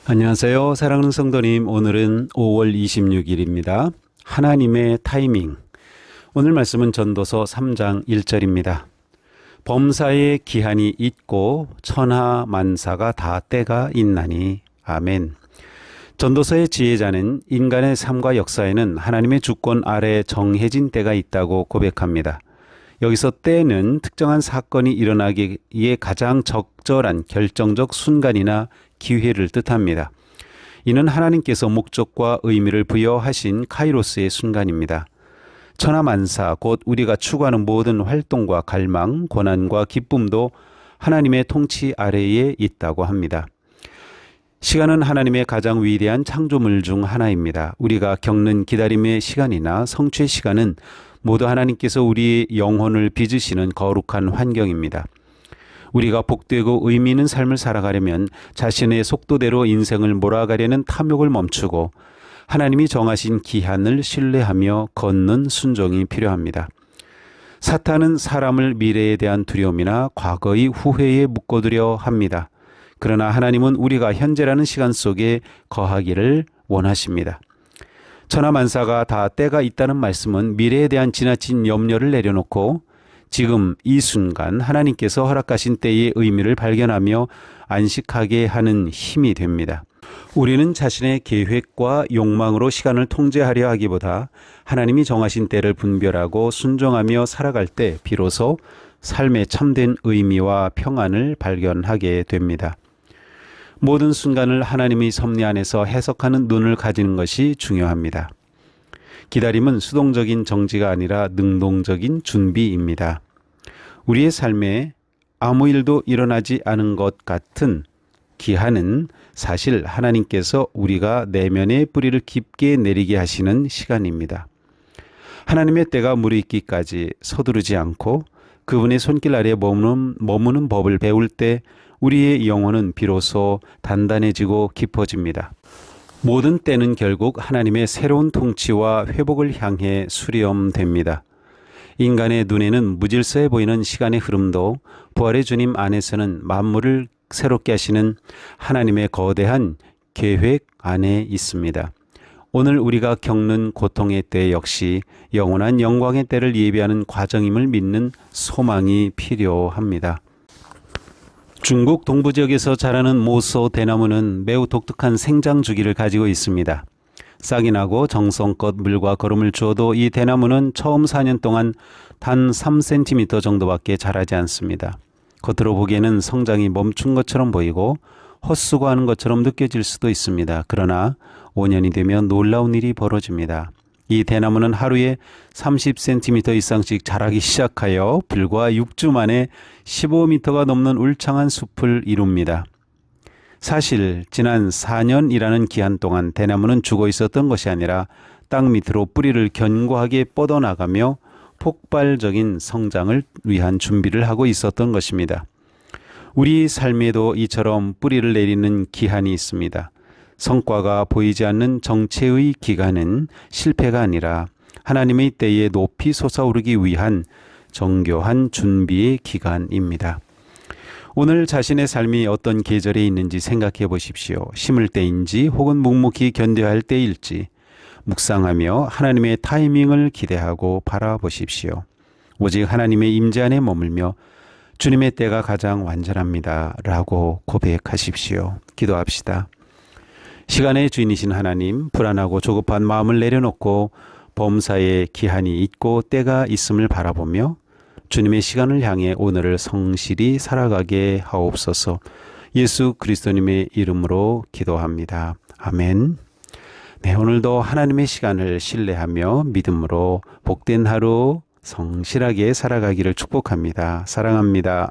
안녕하세요. 사랑하는 성도님, 오늘은 5월 26일입니다. 하나님의 타이밍. 오늘 말씀은 전도서 3장 1절입니다. 범사에 기한이 있고 천하 만사가 다 때가 있나니. 아멘. 전도서의 지혜자는 인간의 삶과 역사에는 하나님의 주권 아래 정해진 때가 있다고 고백합니다. 여기서 때는 특정한 사건이 일어나기에 가장 적절한 결정적 순간이나 기회를 뜻합니다. 이는 하나님께서 목적과 의미를 부여하신 카이로스의 순간입니다. 천하만사 곧 우리가 추구하는 모든 활동과 갈망, 고난과 기쁨도 하나님의 통치 아래에 있다고 합니다. 시간은 하나님의 가장 위대한 창조물 중 하나입니다. 우리가 겪는 기다림의 시간이나 성취의 시간은 모두 하나님께서 우리의 영혼을 빚으시는 거룩한 환경입니다. 우리가 복되고 의미 있는 삶을 살아가려면 자신의 속도대로 인생을 몰아가려는 탐욕을 멈추고 하나님이 정하신 기한을 신뢰하며 걷는 순종이 필요합니다. 사탄은 사람을 미래에 대한 두려움이나 과거의 후회에 묶어두려 합니다. 그러나 하나님은 우리가 현재라는 시간 속에 거하기를 원하십니다. 천하만사가 다 때가 있다는 말씀은 미래에 대한 지나친 염려를 내려놓고 지금 이 순간 하나님께서 허락하신 때의 의미를 발견하며 안식하게 하는 힘이 됩니다. 우리는 자신의 계획과 욕망으로 시간을 통제하려 하기보다 하나님이 정하신 때를 분별하고 순종하며 살아갈 때 비로소 삶의 참된 의미와 평안을 발견하게 됩니다. 모든 순간을 하나님의 섭리 안에서 해석하는 눈을 가지는 것이 중요합니다. 기다림은 수동적인 정지가 아니라 능동적인 준비입니다. 우리의 삶에 아무 일도 일어나지 않은 것 같은 기한은 사실 하나님께서 우리가 내면의 뿌리를 깊게 내리게 하시는 시간입니다. 하나님의 때가 무르익기까지 서두르지 않고 그분의 손길 아래 머무는 법을 배울 때 우리의 영혼은 비로소 단단해지고 깊어집니다. 모든 때는 결국 하나님의 새로운 통치와 회복을 향해 수렴됩니다. 인간의 눈에는 무질서해 보이는 시간의 흐름도 부활의 주님 안에서는 만물을 새롭게 하시는 하나님의 거대한 계획 안에 있습니다. 오늘 우리가 겪는 고통의 때 역시 영원한 영광의 때를 예비하는 과정임을 믿는 소망이 필요합니다. 중국 동부 지역에서 자라는 모소 대나무는 매우 독특한 생장 주기를 가지고 있습니다. 싹이 나고 정성껏 물과 거름을 주어도 이 대나무는 처음 4년 동안 단 3cm 정도밖에 자라지 않습니다. 겉으로 보기에는 성장이 멈춘 것처럼 보이고 헛수고하는 것처럼 느껴질 수도 있습니다. 그러나 5년이 되면 놀라운 일이 벌어집니다. 이 대나무는 하루에 30cm 이상씩 자라기 시작하여 불과 6주 만에 15m가 넘는 울창한 숲을 이룹니다. 사실 지난 4년이라는 기한 동안 대나무는 죽어 있었던 것이 아니라 땅 밑으로 뿌리를 견고하게 뻗어나가며 폭발적인 성장을 위한 준비를 하고 있었던 것입니다. 우리 삶에도 이처럼 뿌리를 내리는 기한이 있습니다. 성과가 보이지 않는 정체의 기간은 실패가 아니라 하나님의 때에 높이 솟아오르기 위한 정교한 준비의 기간입니다. 오늘 자신의 삶이 어떤 계절에 있는지 생각해 보십시오. 심을 때인지 혹은 묵묵히 견뎌야 할 때일지 묵상하며 하나님의 타이밍을 기대하고 바라보십시오. 오직 하나님의 임재 안에 머물며 주님의 때가 가장 완전합니다 라고 고백하십시오. 기도합시다. 시간의 주인이신 하나님, 불안하고 조급한 마음을 내려놓고 범사에 기한이 있고 때가 있음을 바라보며 주님의 시간을 향해 오늘을 성실히 살아가게 하옵소서. 예수 그리스도님의 이름으로 기도합니다. 아멘. 네, 오늘도 하나님의 시간을 신뢰하며 믿음으로 복된 하루 성실하게 살아가기를 축복합니다. 사랑합니다.